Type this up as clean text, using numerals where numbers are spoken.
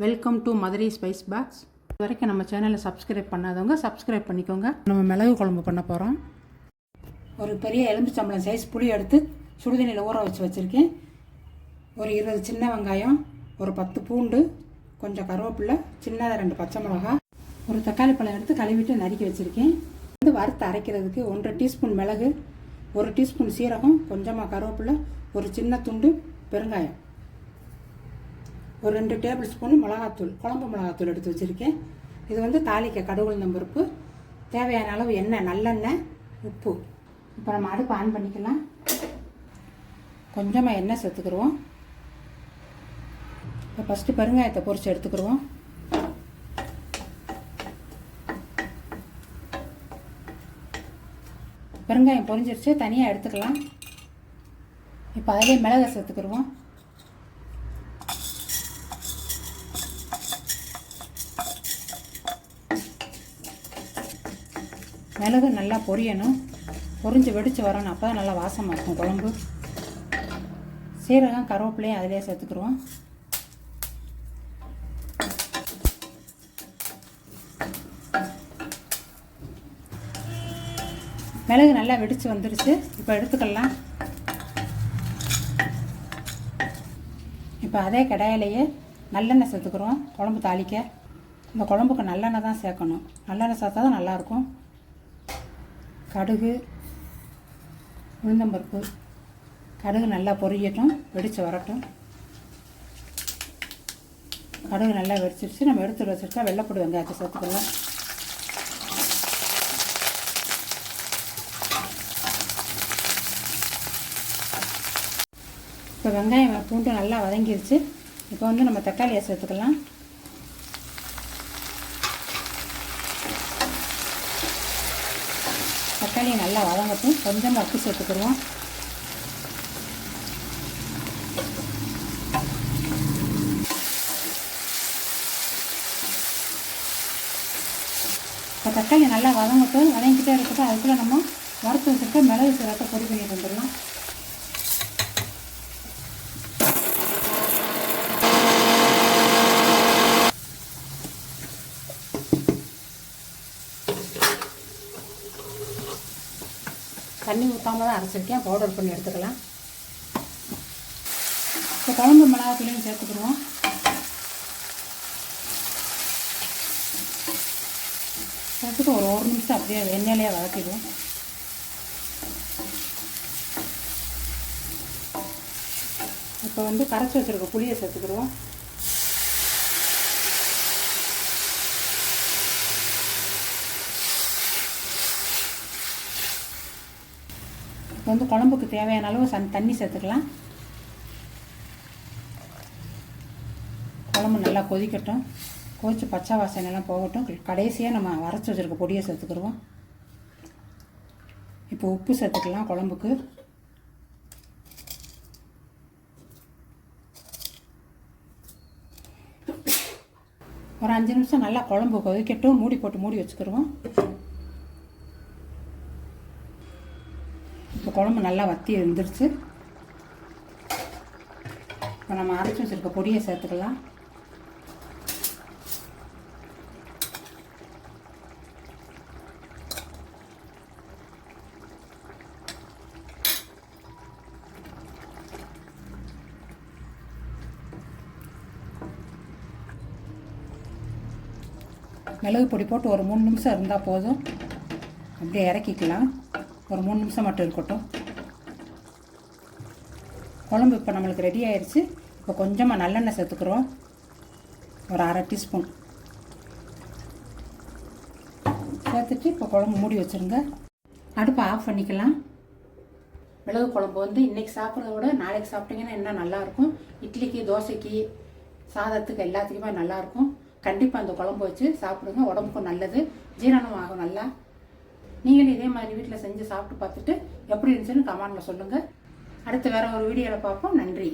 Welcome to Madurai spice box. இது வரைக்கும் நம்ம சேனலை சப்ஸ்கிரைப் பண்ணாதவங்க சப்ஸ்கிரைப் பண்ணிக்கோங்க. நம்ம மிளகு குழம்பு பண்ண போகிறோம். ஒரு பெரிய எலும்புச்சம்பளம் சைஸ் புளி எடுத்து சுடுதண்ணியில் ஊற வச்சுருக்கேன். ஒரு 20 சின்ன வெங்காயம், ஒரு 10 பூண்டு, கொஞ்சம் கருவேப்பிலை, சின்னதாக 2 பச்சை மிளகா, ஒரு தக்காளி பழம் எடுத்து கழுவிட்டு நறுக்கி வச்சுருக்கேன். வறுத்து அரைக்கிறதுக்கு 1 டீஸ்பூன் மிளகு, 1 டீஸ்பூன் சீரகம், கொஞ்சமாக கருவேப்பிலை, ஒரு சின்ன துண்டு பெருங்காயம், ஒரு 2 டேபிள் ஸ்பூன் மிளகாத்தூள், குழம்பு மிளகாத்தூள் எடுத்து வச்சுருக்கேன். இது தாளிக்க கடுகு உளுந்தம் பருப்பு, தேவையான அளவு எண்ணெய், நல்லெண்ணெய், உப்பு. இப்போ நம்ம அடுப்பு ஆன் பண்ணிக்கலாம். கொஞ்சமாக எண்ணெய் சேர்த்துக்கிடுவோம். இப்போ ஃபஸ்ட்டு பெருங்காயத்தை பொரித்து எடுத்துக்கிடுவோம். பெருங்காயம் பொரிஞ்சிருச்சு, தனியாக எடுத்துக்கலாம். இப்போ அதிலே மிளகை சேர்த்துக்கிடுவோம். மிளகு நல்லா பொரியணும், பொரிஞ்சு வெடித்து வரணும், அப்போ தான் நல்லா வாசமாக இருக்கும் குழம்பு. சீரகம் கருவேப்பிலையும் அதிலே சேர்த்துக்குருவோம். மிளகு நல்லா வெடித்து வந்துடுச்சு, இப்போ எடுத்துக்கலாம். இப்போ அதே கடாயிலேயே நல்லெண்ணெய் சேர்த்துக்குறோம். குழம்பு தாளிக்க இந்த குழம்புக்கு நல்லெண்ணெய் தான் சேர்க்கணும். நல்லெண்ணெய் சேர்த்தா தான் நல்லாயிருக்கும். கடுகு உளுந்தம்பருப்பு, கடுகு நல்லா பொரியட்டும், வெடித்து வரட்டும். கடுகு நல்லா வெடிச்சிருச்சு. நம்ம எடுத்து வச்சுருக்கா வெள்ளைப்பூடு வெங்காயத்தை சேர்த்துக்கலாம். இப்போ வெங்காயம் பூண்டு நல்லா வதங்கிருச்சு. இப்போ நம்ம தக்காளியை சேர்த்துக்கலாம். தக்காளியை நல்லா வதங்கட்டும். கொஞ்சமாக உப்பு சேர்த்துக்கிடுவோம். இப்போ தக்காளி நல்லா வதங்கட்டும். வதங்கிக்கிட்டே இருக்கட்டும். அதுக்குள்ளே நம்ம வறுத்து வச்சுருக்க மிளகு சீரகத்தை பொடி பண்ணிட்டு வந்துடலாம். தண்ணி ஊற்றாமல் தான் அரைச்சிருக்கேன். பவுடர் பண்ணி எடுத்துக்கலாம். இப்போ குழம்பு மிளகாத்தூளையும் சேர்த்துக்கிடுவோம். சேர்த்துட்டு ஒரு 1 நிமிஷம் அப்படியே எண்ணெயிலே வதக்கிடுவோம். இப்போ கரைச்சி வச்சுருக்க புளியை சேர்த்துக்கிடுவோம். இப்போ குழம்புக்கு தேவையான அளவு தண்ணி சேர்த்துக்கலாம். குழம்பு நல்லா கொதிக்கட்டும். கொதித்து பச்சை வாசனைலாம் போகட்டும். கடைசியாக நம்ம வரைச்சி வச்சுருக்க பொடியை சேர்த்துக்கிடுவோம். இப்போ உப்பு சேர்த்துக்கலாம். குழம்புக்கு ஒரு 5 நிமிஷம் நல்லா குழம்பு கொதிக்கட்டும். மூடி போட்டு மூடி வச்சுக்கிடுவோம். இப்போ குழம்பு நல்லா வத்தி இருந்துருச்சு. இப்போ நம்ம அரைச்சி வச்சுருக்க பொடியை சேர்த்துக்கலாம். மிளகு பொடி போட்டு ஒரு 3 நிமிஷம் இருந்தால் போதும். அப்படியே இறக்கிக்கலாம். ஒரு 3 நிமிஷம் மட்டும் இருக்கட்டும். குழம்பு இப்போ நம்மளுக்கு ரெடி ஆயிடுச்சு. இப்போ கொஞ்சமாக நல்லெண்ணெய் சேர்த்துக்கிறோம். ஒரு 1/2 டீஸ்பூன் சேர்த்துட்டு இப்போ குழம்பு மூடி வச்சுருங்க. அடுப்பை ஆஃப் பண்ணிக்கலாம். மிளகு குழம்பு இன்றைக்கி சாப்பிட்றத விட நாளைக்கு சாப்பிட்டிங்கன்னா இன்னும் நல்லாயிருக்கும். இட்லிக்கு, தோசைக்கு, சாதத்துக்கு எல்லாத்துக்குமே நல்லாயிருக்கும். கண்டிப்பாக அந்த குழம்பு வச்சு சாப்பிடுங்க. உடம்புக்கும் நல்லது, ஜீரணம் ஆகும் நல்லா. நீங்களும் இதே மாதிரி வீட்டில் செஞ்சு சாப்பிட்டு பார்த்துட்டு எப்படி இருந்துச்சுன்னு கமெண்டில் சொல்லுங்கள். அடுத்து வேறு ஒரு வீடியோவில் பார்ப்போம். நன்றி.